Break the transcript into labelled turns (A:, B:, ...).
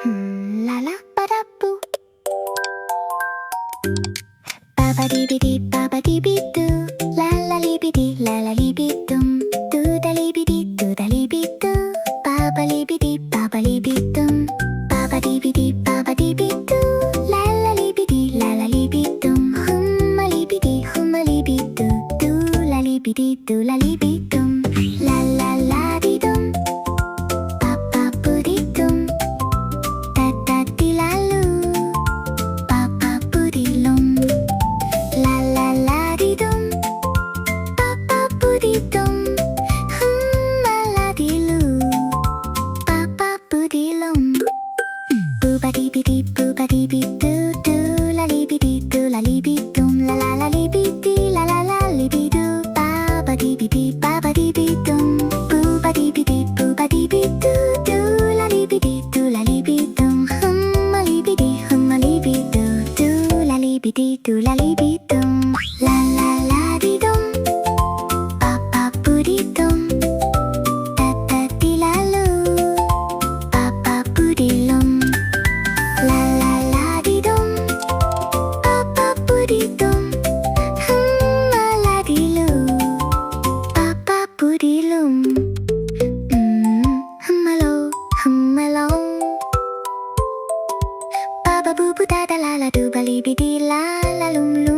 A: La la ba da boo. Ba ba dee bee dee ba ba dee bee doo. La la lee bee dee la la lee bee dum. Doo da lee bee doo. Ba ba lee bee dee dum. Ba ba dee bee dee doo. La la lee bee dum. Hum a lee bee doo. Doo la lee bee dum. La la la dee dum. Ba ba boo dee dum. Da da dee la loo. Ba ba boo dee lum. La la la dee dum. Ba ba boo dee dum. Hum a la dee loo. Ba ba boo dee lum. Boo ba dee bee dee boo ba dee bee doo. Doo la lee bee dee doo la lee bee dum. La la la lee bee dee la la la lee bee doo. Ba ba dee bee dee ba ba dee bee dum. Boo ba dee bee dee boo ba dee bee doo. Doo la lee bee dee doo la lee bee dum. Hum a lee bee dee doo. Doo la lee bee dee doo la lee bee dum. La la la dee dum. Ba ba boo dee dum. Da da dee la loo. Ba ba boo dee lum. La la la dee dum. Ba ba boo dee dum. Hum a la dee loo. Ba ba boo dee lum. Hum a lo, hum a lo. Ba ba boo boo da da la la doo ba lee bee dee la la lum lum.